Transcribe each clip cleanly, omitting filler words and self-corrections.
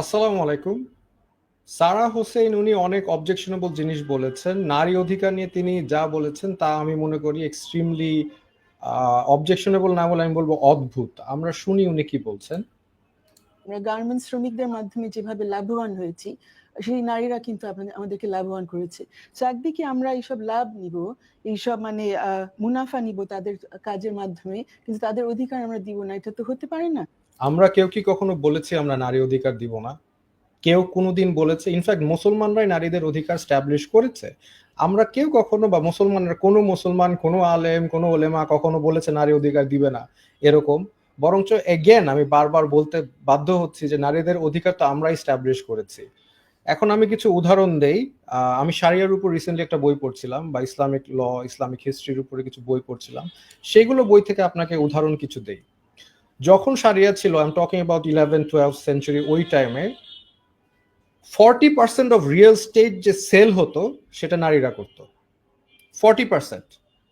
আসসালামু আলাইকুম। সারা হোসেন উনি অনেক অবজেকশনেবল জিনিস বলেছেন। নারী অধিকার নিয়ে তিনি যা বলেছেন তা আমি মনে করি এক্সট্রিমলি অবজেকশনেবল না বলে আমি বলবো অদ্ভুত। আমরা শুনি উনি কি বলছেন। আমরা গার্মেন্টস শ্রমিকদের মাধ্যমে যেভাবে লাভবান হয়েছি, সেই নারীরা কিন্তু আমাদেরকে লাভবান করেছে। তো একদিকে আমরা এইসব লাভ নিব, এইসব মানে মুনাফা নিব তাদের কাজের মাধ্যমে, কিন্তু তাদের অধিকার আমরা দিব না, এটা তো হতে পারে না। আমরা কেউ কি কখনো বলেছি আমরা নারী অধিকার দিব না? কেউ কোনোদিন বলেছে? ইনফ্যাক্ট মুসলমানরাই নারীদের অধিকার স্ট্যাবলিশ করেছে। আমরা কেউ কখনো বা মুসলমানরা কোনো মুসলমান কোনো আলেম কোনো ওলেমা কখনো বলেছে নারী অধিকার দিবে না এরকম? বরঞ্চ এগেন আমি বারবার বলতে বাধ্য হচ্ছি যে নারীদের অধিকার তো আমরাই স্ট্যাবলিশ করেছি। এখন আমি কিছু উদাহরণ দেই। আমি শারিয়ার উপর রিসেন্টলি একটা বই পড়ছিলাম বা ইসলামিক ল ইসলামিক হিস্ট্রির উপরে কিছু বই পড়ছিলাম। সেগুলো বই থেকে আপনাকে উদাহরণ কিছু দেই। যখন শারিয়া ছিল, I am talking about 11-12 century, ওই টাইমে 40% অফ রিয়েল স্টেট যে সেল হতো সেটা নারীরা করতো। 40%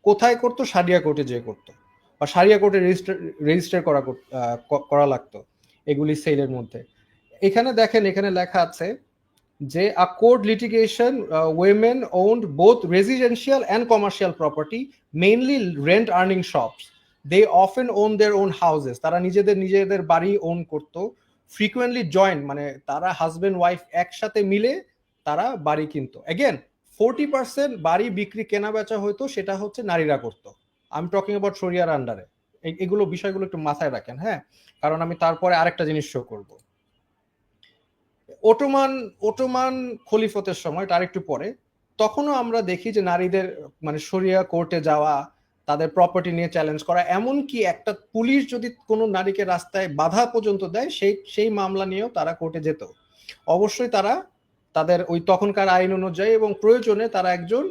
কোথায় করতো? সারিয়া কোর্টে যেয়ে করতো, বা সারিয়া কোর্টে রেজিস্টার করা লাগতো এগুলি সেলের মধ্যে। এখানে দেখেন, এখানে লেখা আছে যে a court litigation, women owned both residential and commercial property, mainly rent earning shops. They often own their own houses. তারা নিজেদের বাড়ি ওন করতো। ফ্রিকুয়েন্টলি জয়েন্ট, মানে তারা হাজবেন্ড ওয়াইফ একসাথে মিলে তারা বাড়ি কিনতো। এগেন 40% বাড়ি বিক্রি কেনা বেচা হইতো, সেটা হচ্ছে নারীরা করতো। আমি টকিং অ্যাবাউট শরিয়ার আন্ডারে। এগুলো বিষয়গুলো একটু মাথায় রাখেন, হ্যাঁ, কারণ আমি তারপরে আরেকটা জিনিস শো করবো। ওটোমান ওটোমান খলিফতের সময়, তার একটু পরে, তখনও আমরা দেখি যে নারীদের মানে শরিয়া কোর্টে যাওয়া, তাদের প্রপার্টি নিয়ে চ্যালেঞ্জ করা, এমনকি একটা পুলিশ যদি কোনো নারীকে রাস্তায় বাধা পর্যন্ত দেয় সেই মামলা নিয়েও তারা কোর্টে যেত। অবশ্যই তারা তাদের ওই তখনকার আইন অনুযায়ী এবং প্রয়োজনে তারা একজন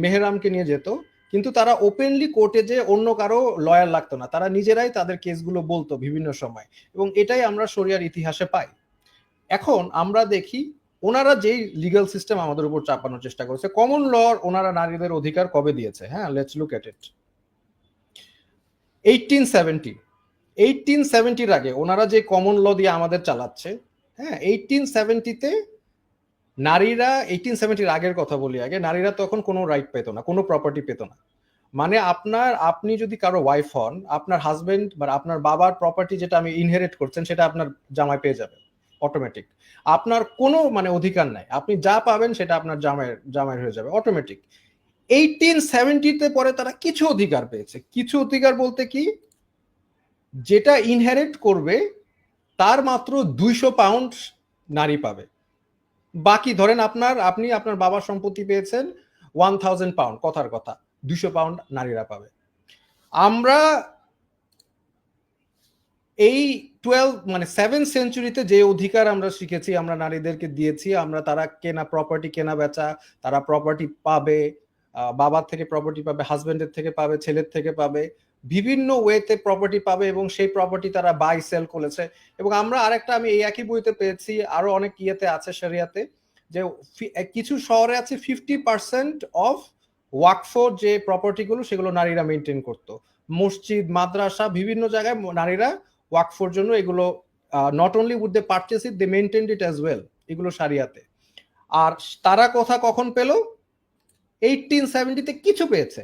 মেহরামকে নিয়ে যেত। কিন্তু তারা ওপেনলি কোর্টে যে অন্য কারো লয়ার লাগতো না, তারা নিজেরাই তাদের কেসগুলো বলতো বিভিন্ন সময়, এবং এটাই আমরা শরিয়ার ইতিহাসে পাই। এখন আমরা দেখি ওনারা যেই লিগ্যাল সিস্টেম আমাদের উপর চাপানোর চেষ্টা করেছে, কমন ল ওনারা নারীদের অধিকার কবে দিয়েছে? হ্যাঁ, লেটস লুক এট ইট। 1870, 1870-র আগে ওনারা যে কমন ল দিয়ে আমাদের চালাচ্ছে, হ্যাঁ, 1870-তে নারীরা, 1870-র আগের কথা বলি আগে, নারীরা তখন কোনো রাইট পেত না, কোনো প্রপার্টি পেত না। মানে আপনি যদি কারো ওয়াইফ হন, আপনার হাজবেন্ড বা আপনার বাবার প্রপার্টি যেটা আমি ইনহেরিট করছেন সেটা আপনার জামাই পেয়ে যাবে অটোমেটিক। আপনার কোনো মানে অধিকার নাই, আপনি যা পাবেন সেটা আপনার জামাইয়ের হয়ে যাবে অটোমেটিক। 1870-তে পরে তারা কিছু অধিকার পেয়েছে। কিছু অধিকার বলতে কি, যেটা ইনহেরিট করবে তার মাত্র 200 পাউন্ড নারী পাবে। বাকি ধরেন আপনি আপনার বাবার সম্পত্তি পেয়েছেন 1000 পাউন্ড, কথার কথা, 200 পাউন্ড নারীরা পাবে। আমরা এই 7 সেঞ্চুরিতে যে অধিকার আমরা শিখেছি, আমরা নারীদেরকে দিয়েছি, আমরা তারা প্রপার্টি কেনা বেচা, তারা প্রপার্টি পাবে, বাবার থেকে প্রপার্টি পাবে, হাজবেন্ডের থেকে পাবে, ছেলের থেকে পাবে, বিভিন্ন ওয়েতে প্রপার্টি পাবে, এবং সেই প্রপার্টি তারা বাই সেল করেছে। এবং আমরা আরেকটা, আমি এই একই বইতে পেয়েছি, আরো অনেক ইয়েতে আছে শরিয়াতে, যে কিছু শহরে আছে 50% অফ ওয়াকফ যে প্রপার্টিগুলো সেগুলো নারীরা মেনটেন করতো। মসজিদ, মাদ্রাসা, বিভিন্ন জায়গায় নারীরা ওয়াকফর জন্য এগুলো, not only would they purchase it, they maintained it as well, এগুলো সারিয়াতে। আর তারা কথা কখন পেল? 1870-তে কিছু পেয়েছে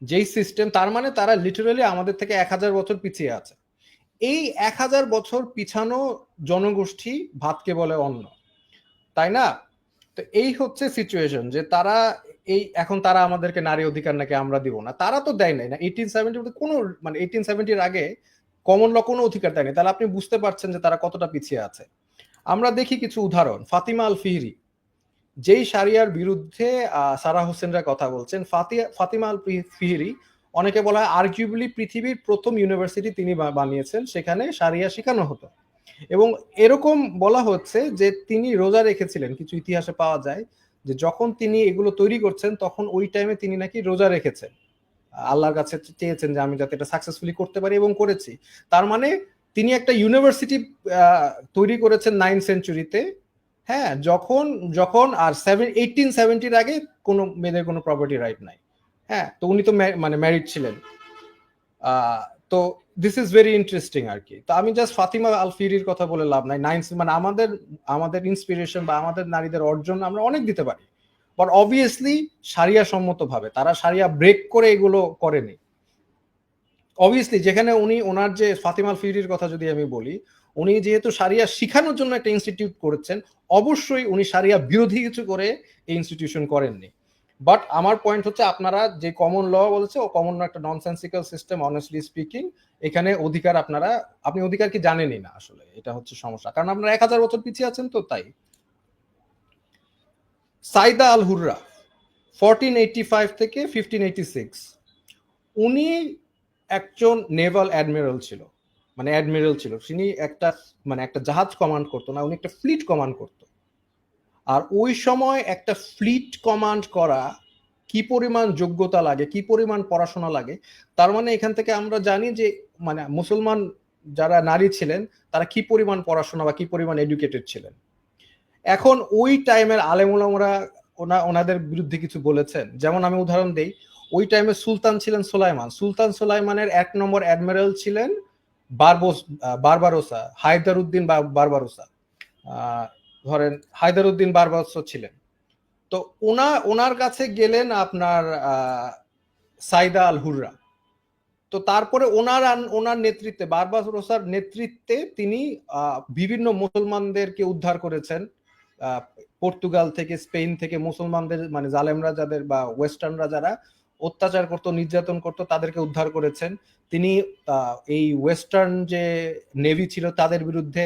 যেই সিস্টেম, তার মানে তারা লিটারালি আমাদের থেকে 1000 বছর পিছিয়ে আছে। এই 1000 বছর পিছানো জনগোষ্ঠী ভাতকে বলে অন্ন, তাই না? তো এই হচ্ছে সিচুয়েশন, যে তারা এখন তারা আমাদেরকে নারী অধিকার নাকি আমরা দিব না, তারা তো দেয় নাই না 1870 কোনো, মানে 1870-র আগে কমন ল কোনো অধিকার দেয়নি। তাহলে আপনি বুঝতে পারছেন যে তারা কতটা পিছিয়ে আছে। আমরা দেখি কিছু উদাহরণ। ফাতিমা আল ফিহরি, যেই শারিয়ার বিরুদ্ধে সারা হোসেনরা কথা বলছেন, ফাতিমা আল ফিহরি, অনেকে বলা হয় আর্গুয়েবলি পৃথিবীর প্রথম ইউনিভার্সিটি তিনি বানিয়েছেন, সেখানে শারিয়া শেখানো হতো। এবং এরকম বলা হচ্ছে যে তিনি রোজা রেখেছিলেন, কিছু ইতিহাসে পাওয়া যায় যে যখন তিনি এগুলো তৈরি করছেন তখন ওই টাইমে তিনি নাকি রোজা রেখেছেন, আল্লাহর কাছে চেয়েছেন যে আমি যাতে এটা সাকসেসফুলি করতে পারি, এবং করেছি। তার মানে তিনি একটা ইউনিভার্সিটি তৈরি করেছেন 9 সেঞ্চুরিতে। হ্যাঁ, যখন যখন আর 1870-র আগে কোনো মেয়েদের কোনো প্রপার্টি রাইট নাই। হ্যাঁ, তো উনি তো মানে ম্যারিড ছিলেন। তো দিস ইজ ভেরি ইন্টারেস্টিং আর কি। তো আমি জাস্ট ফাতিমা আল ফিরির কথা বলে লাভ নাই। মানে আমাদের ইন্সপিরেশন বা আমাদের নারীদের অর্জন আমরা অনেক দিতে পারি, বাট অবভিয়াসলি সারিয়া সম্মত ভাবে, তারা সারিয়া ব্রেক করে এগুলো করেনি। অবভিয়াসলি যেখানে উনি ওনার যে ফাতিমা আল ফিরির কথা যদি আমি বলি, উনি যেহেতু সারিয়া শিখানোর জন্য একটা ইনস্টিটিউট করেছেন, অবশ্যই উনি সারিয়া বিরোধী কিছু করে এই ইনস্টিটিউশন করেননি। বাট আমার পয়েন্ট হচ্ছে, আপনারা যে কমন ল বলেছে ও কমন একটা ননসেন্সিক্যাল সিস্টেম, অনেস্টলি স্পিকিং। এখানে অধিকার আপনি অধিকার কি জানেনই না, আসলে এটা হচ্ছে সমস্যা, কারণ আপনারা 1000 বছর পিছিয়ে আছেন। তো তাই সাইদা আল হুররা 1485 থেকে 1586, উনি একজন নেভাল অ্যাডমিরাল ছিল, মানে অ্যাডমিরাল ছিল। তিনি একটা জাহাজ কমান্ড করতো না, উনি একটা ফ্লিট কমান্ড করতো। আর ওই সময় একটা ফ্লিট কমান্ড করা কি পরিমাণ যোগ্যতা লাগে, কি পরিমাণ পড়াশোনা লাগে, তার মানে এখান থেকে আমরা জানি যে মানে মুসলমান যারা নারী ছিলেন তারা কি পরিমাণ পড়াশোনা বা কি পরিমাণ এডুকেটেড ছিলেন। এখন ওই টাইমের আলেম ওলামারা ওনাদের বিরুদ্ধে কিছু বলেছেন। যেমন আমি উদাহরণ দেই, ওই টাইমে সুলতান ছিলেন সুলাইমান। সুলতান সুলাইমানের 1 নম্বর অ্যাডমিরাল ছিলেন বারবারোসা, হায়দার উদ্দিন বারবারোসা। ধরেন হায়দার উদ্দিন বারবারোসা ছিলেন। তো ওনার কাছে গেলেন আপনার সাইদা আল হুররা। তো তারপরে ওনার নেতৃত্বে, বারবারোসার নেতৃত্বে তিনি বিভিন্ন মুসলমানদেরকে উদ্ধার করেছেন। পর্তুগাল থেকে, স্পেন থেকে মুসলমানদের, মানে জালেমরা যাদের বা ওয়েস্টার্নরা যারা অত্যাচার করত, নির্যাতন করত, তাদেরকে উদ্ধার করেছেন। তিনি এই ওয়েস্টার্ন যে নেভি ছিল তাদের বিরুদ্ধে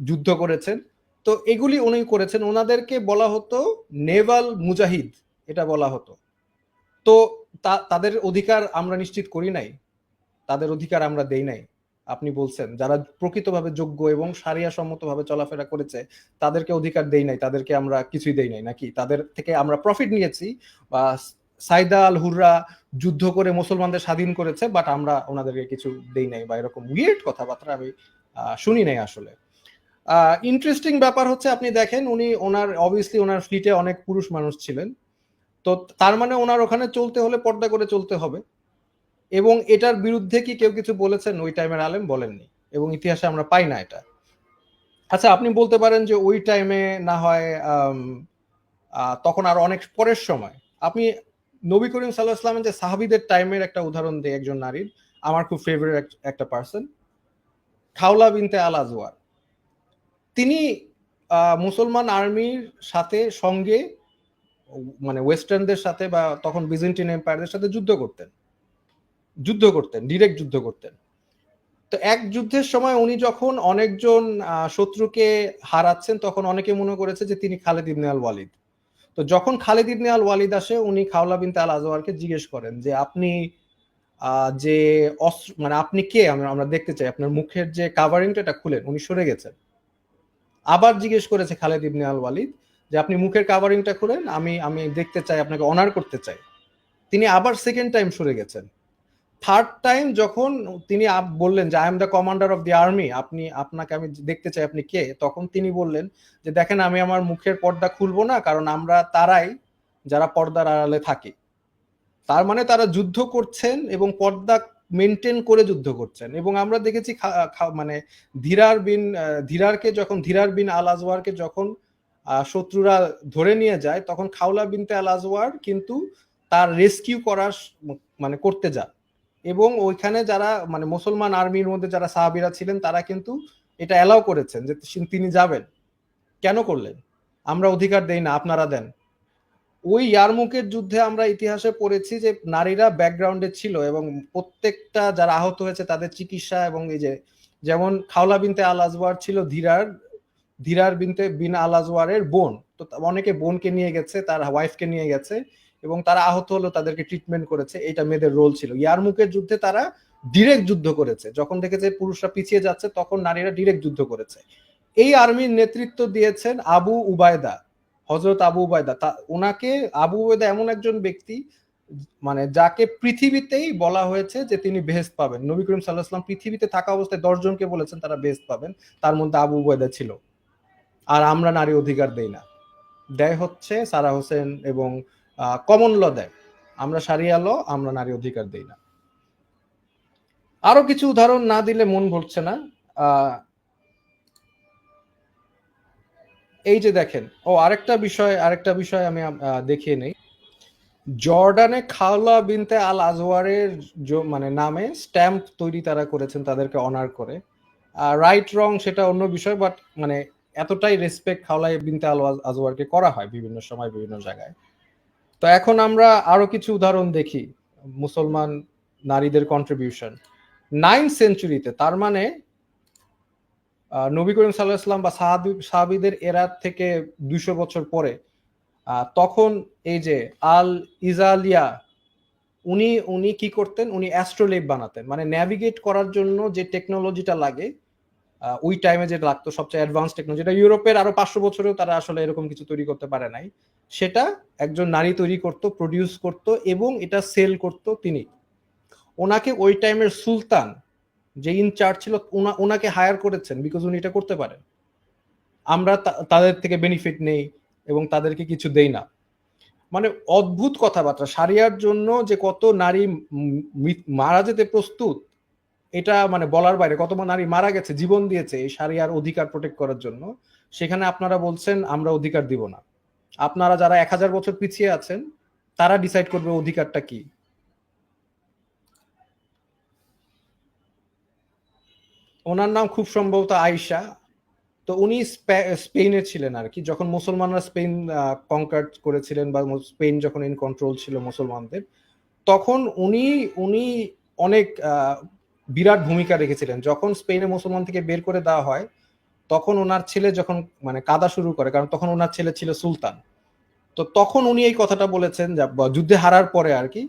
যুদ্ধ করেছেন। তো এগুলি উনি করেছেন। ওনাদেরকে বলা হতো নেভাল মুজাহিদ, এটা বলা হতো। তো তাদের অধিকার আমরা নিশ্চিত করি নাই, তাদের অধিকার আমরা দেই নাই। আপনি বলছেন যারা প্রকৃতভাবে যোগ্য এবং সারিয়া সম্মতভাবে চলাফেরা করেছে তাদেরকে অধিকার দেই নাই, তাদেরকে আমরা কিছুই দেই নাই নাকি? তাদের থেকে আমরা প্রফিট নিয়েছি। বা সাইদা আল হুররা যুদ্ধ করে মুসলমানদের স্বাধীন করেছে, বাট আমরা ওনাদেরকে কিছু দেই নাই, বা এরকম উইয়ার্ড কথাবার্তা আমি শুনি নাই আসলে। ইন্টারেস্টিং ব্যাপার হচ্ছে, আপনি দেখেন অবভিয়াসলি ওনার ফ্লিটে অনেক পুরুষ মানুষ ছিলেন। তো তার মানে ওনার ওখানে চলতে হলে পর্দা করে চলতে হবে। এবং এটার বিরুদ্ধে কি কেউ কিছু বলেছেন? ওই টাইমের আলেম বলেননি, এবং ইতিহাসে আমরা পাই না এটা। আচ্ছা, আপনি বলতে পারেন যে ওই টাইমে না হয় তখন আর অনেক পরের সময়। আপনি নবী করিম সাল্লাল্লাহু আলাইহি ওয়াসাল্লামের যে সাহাবীদের টাইমের একটা উদাহরণ দেই, একজন নারীর, আমার খুব ফেভারিট একটা পার্সন, খাওলা বিনতে আল আজওয়ার। তিনি মুসলমান আর্মির সঙ্গে মানে ওয়েস্টার্নদের সাথে বা তখন বিজেন্টিন এম্পায়ারদের সাথে যুদ্ধ করতেন, ডিরেক্ট যুদ্ধ করতেন। তো এক যুদ্ধের সময় উনি যখন অনেকজন শত্রুকে হারাচ্ছেন, তখন অনেকে মনে করেছে যে তিনি খালিদ ইবনে আল ওয়ালিদ। তো যখন খালিদ ইবনে আল ওয়ালিদ আসে, উনি খাওলা বিনতে আল আজওয়ারকে জিজ্ঞেস করেন যে আপনি যে অস্ত্র, মানে আপনি কে, আমরা দেখতে চাই, আপনার মুখের যে কাভারিংটা এটা খুলেন। উনি সরে গেছেন। আবার জিজ্ঞেস করেছে খালিদ ইবনে আল ওয়ালিদ যে আপনি মুখের কাভারিংটা খুলেন, আমি দেখতে চাই, আপনাকে অনার করতে চাই। তিনি আবার সেকেন্ড টাইম সরে গেছেন। থার্ড টাইম যখন তিনি বললেন যে I am the commander of the army, আপনাকে আমি দেখতে চাই, আপনি কে, তখন তিনি বললেন যে দেখেন, আমি আমার মুখের পর্দা খুলবো না, কারণ আমরা তারাই যারা পর্দার আড়ালে থাকি। তার মানে তারা যুদ্ধ করছেন এবং পর্দা মেনটেন করে যুদ্ধ করছেন। এবং আমরা দেখেছি মানে ধীরার বিন আল আজওয়ারকে যখন শত্রুরা ধরে নিয়ে যায়, তখন খাওলা বিনতে আল আজওয়ার কিন্তু তার রেস্কিউ মানে করতে যান। এবং ওইখানে যারা মানে মুসলমান আর্মির মধ্যে যারা সাহাবীরা ছিলেন, তারা কিন্তু এটা অ্যালাউ করেছেন যে তিনি যাবেন। কেন করলেন? আমরা অধিকার দেই না, আপনারা দেন। ওই ইয়ারমুকের যুদ্ধে আমরা ইতিহাসে পড়েছি যে নারীরা ব্যাকগ্রাউন্ডে ছিল, এবং প্রত্যেকটা যারা আহত হয়েছে তাদের চিকিৎসা, এবং এই যে যেমন খাওলা বিনতে আল আজওয়ার ছিল ধীরার বিন আল আজওয়ারের বোন। তো অনেকে বোনকে নিয়ে গেছে, তার ওয়াইফকে নিয়ে গেছে, এবং তারা আহত হলো, তাদেরকে ট্রিটমেন্ট করেছে। এটা মেয়েদের রোল ছিল। ইয়ারমুকের যুদ্ধে তারা ডিরেক্ট যুদ্ধ করেছে। যখন দেখেছে পুরুষরা পিছিয়ে যাচ্ছে, তখন নারীরা ডিরেক্ট যুদ্ধ করেছে। এই আর্মির নেতৃত্ব দিয়েছেন আবু উবায়দা, হযরত আবু উবায়দা। আবু উবায়দা এমন একজন ব্যক্তি, মানে যাকে পৃথিবীতেই বলা হয়েছে যে তিনি বেহেশত পাবেন। নবী করিম সাল্লাল্লাহু আলাইহি ওয়াসাল্লাম পৃথিবীতে থাকা অবস্থায় 10 জনকে বলেছেন তারা বেহেশত পাবেন, তার মধ্যে আবু উবায়দা ছিল। আর আমরা নারী অধিকার দেই না। দেয় হচ্ছে সারা হোসেন এবং কমন ল দেয়। আমরা শারিয়া ল, আমরা নারী অধিকার দেই না। আরো কিছু উদাহরণ না দিলে মন ভরছে না। এই যে দেখেন, আরেকটা বিষয় আমি দেখিয়ে নেই। জর্ডানে খাওলা বিনতে আল আজওয়ারের মানে নামে স্ট্যাম্প তৈরি তারা করেছেন তাদেরকে অনার করে। রাইট রং সেটা অন্য বিষয়, বাট মানে এতটাই রেসপেক্ট খাওলা বিনতে আল আজওয়ারকে করা হয় বিভিন্ন সময় বিভিন্ন জায়গায়। তো এখন আমরা আরো কিছু উদাহরণ দেখি মুসলমান নারীদের কন্ট্রিবিউশন 9th সেঞ্চুরিতে, তার মানে নবী করিম সাল্লাল্লাহু আলাইহি ওয়াসাল্লাম বা সাহাবীদের এরা থেকে 200 বছর পরে তখন এই যে আল ইজালিয়া উনি উনি কি করতেন, উনি অ্যাস্ট্রোলেব বানাতেন, মানে ন্যাভিগেট করার জন্য যে টেকনোলজিটা লাগে ওই টাইমে যে লাগতো সবচেয়ে অ্যাডভান্স টেকনোলজি, যেটা ইউরোপের আরো 500 বছরেও তারা আসলে এরকম কিছু তৈরি করতে পারে নাই, সেটা একজন নারী তৈরি করত, প্রডিউস করত এবং এটা সেল করত তিনি। ওনাকে ওই টাইমের সুলতান যে ইনচার্জ ছিল ওনাকে হায়ার করেছেন বিকজ উনি এটা করতে পারেন। আমরা তাদের থেকে বেনিফিট নেই এবং তাদেরকে কিছু দেই না। মানে অদ্ভুত কথাবার্তা। সারিয়ার জন্য যে কত নারী মারা যেতে প্রস্তুত এটা মানে বলার বাইরে। কত নারী মারা গেছে, জীবন দিয়েছে এই সারিয়ার অধিকার প্রোটেক্ট করার জন্য, সেখানে আপনারা বলছেন আমরা অধিকার দিব না। আপনারা যারা 1000 বছর পিছিয়ে আছেন তারা ডিসাইড করবে অধিকারটা কি। ওনার নাম খুব সম্ভবত আয়েশা। তো উনি স্পেনের ছিলেন আর কি, যখন মুসলমানরা স্পেন কনকার করেছিলেন বা স্পেন যখন ইন কন্ট্রোল ছিল মুসলমানদের, তখন উনি উনি অনেক বিরাট ভূমিকা রেখেছিলেন। যখন স্পেনে মুসলমান থেকে বের করে দেওয়া হয় তখন ওনার ছেলে যখন মানে কাঁদা শুরু করে, কারণ তখন ওনার ছেলে ছিল সুলতান, তো তখন উনি এই কথাটা বলেছেন যুদ্ধে হারার পরে আর কি।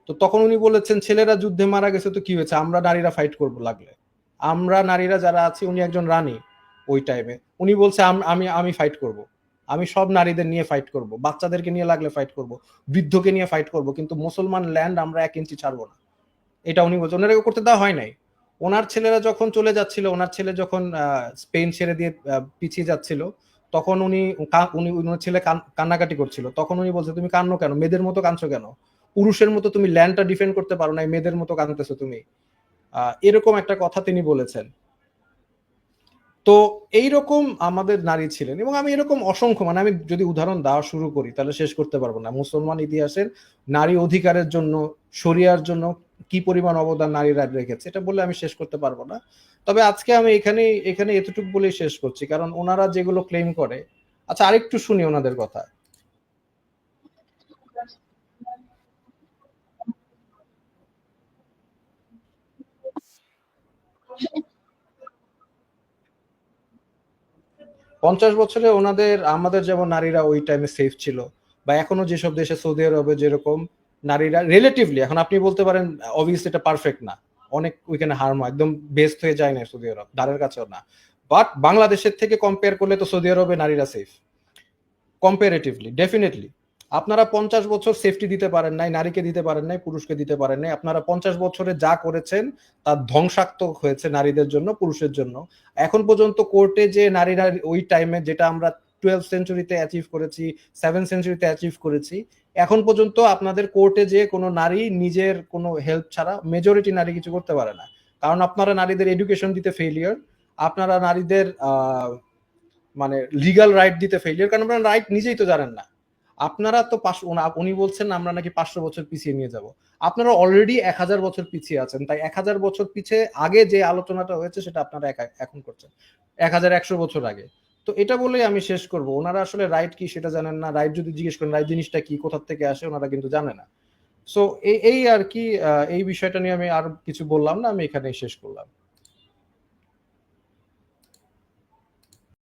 তো তখন উনি বলেছেন ছেলেরা যুদ্ধে মারা গেছে তো কি হয়েছে, আমরা নারীরা ফাইট করব লাগলে, আমরা নারীরা যারা আছি, উনি একজন রানী ওই টাইমে, উনি বলছে আমি আমি ফাইট করব, আমি সব নারীদের নিয়ে ফাইট করব, বাচ্চাদেরকে নিয়ে লাগলে ফাইট করব, বৃদ্ধকে নিয়ে ফাইট করব, কিন্তু মুসলমান ল্যান্ড আমরা 1 ইঞ্চি ছাড়বো না। এটা উনি বলছেন। ওনারা করতে দেওয়া হয় নাই। ওনার ছেলেরা যখন চলে যাচ্ছিল, ওনার ছেলে যখন স্পেন ছেড়ে দিয়ে পিছিয়ে যাচ্ছিল, তখন উনি ওনার ছেলে কান্নাকাটি করছিল, তখন উনি বলছে তুমি কান্নো কেন, মেয়েদের মতো কাঁদছো কেন, পুরুষের মতো তুমি ল্যান্ডটা ডিফেন্ড করতে পারো না, মেয়েদের মতো কাঁদতেছো তুমি। এরকম একটা কথা তিনি বলেছেন। তো এইরকম আমাদের নারী ছিলেন, এবং আমি এরকম অসংখ্য, মানে আমি যদি উদাহরণ দেওয়া শুরু করি তাহলে শেষ করতে পারবো না। মুসলমান ইতিহাসের নারী অধিকারের জন্য, শরিয়ার জন্য কি পরিমাণ অবদান নারীরা রেখেছে এটা বলে আমি শেষ করতে পারবো না। তবে আজকে আমি এখানে এখানে এতটুকু বলেই শেষ করছি, কারণ ওনারা যেগুলো ক্লেম করে। আচ্ছা, আরেকটু শুনি ওনাদের কথা। 50 বছরে ওনাদের আমাদের যেমন নারীরা ওই টাইমে সেফ ছিল, বা এখনো যেসব দেশে, সৌদি আরবে যেরকম নারীরা রিলেটিভলি, এখন আপনি বলতে পারেন অবভিয়াসলি এটা পারফেক্ট না, অনেক ওইখানে হার্ম হয়, একদম বেস্ট হয়ে যায় না সৌদি আরব, ধারের কাছেও না, বাট বাংলাদেশের থেকে কম্পেয়ার করলে তো সৌদি আরবে নারীরা সেফ কম্পারেটিভলি, ডেফিনেটলি। আপনারা 50 বছর সেফটি দিতে পারেন নাই, নারীকে দিতে পারেন নাই, পুরুষকে দিতে পারেন নাই। আপনারা 50 বছরে যা করেছেন তা ধ্বংসাত্মক হয়েছে নারীদের জন্য, পুরুষের জন্য। এখন পর্যন্ত কোর্টে যে নারীরা ওই টাইমে, যেটা আমরা 12th সেঞ্চুরিতে অ্যাচিভ করেছি, 7th সেঞ্চুরিতে অ্যাচিভ করেছি, এখন পর্যন্ত আপনাদের কোর্টে যে কোনো নারী নিজের কোনো হেল্প ছাড়া, মেজরিটি নারী কিছু করতে পারে না, কারণ আপনারা নারীদের এডুকেশন দিতে ফেলিয়ার, আপনারা নারীদের মানে লিগাল রাইট দিতে ফেলিয়ার, কারণ আপনারা রাইট নিজেই তো জানেন না। আপনারা তো উনি বলছেন আমরা নাকি 500 বছর পিছিয়ে নিয়ে যাব, আপনারা অলরেডি 1000 বছর পিছিয়ে আছেন। তাই 1000 বছর পিছিয়ে আগে যে আলোচনাটা হয়েছে সেটা আপনারা এখন করছেন 1100 বছর আগে। তো এটা বলেই আমি শেষ করব, ওনারা আসলে রাইট কি সেটা জানেন না। রাইট যদি জিজ্ঞেস করেন রাইট জিনিসটা কি, কোথা থেকে আসে, ওনারা কিন্তু জানে না। সো এই আর কি, এই বিষয়টা নিয়ে আমি আর কিছু বললাম না, আমি এখানেই শেষ করলাম।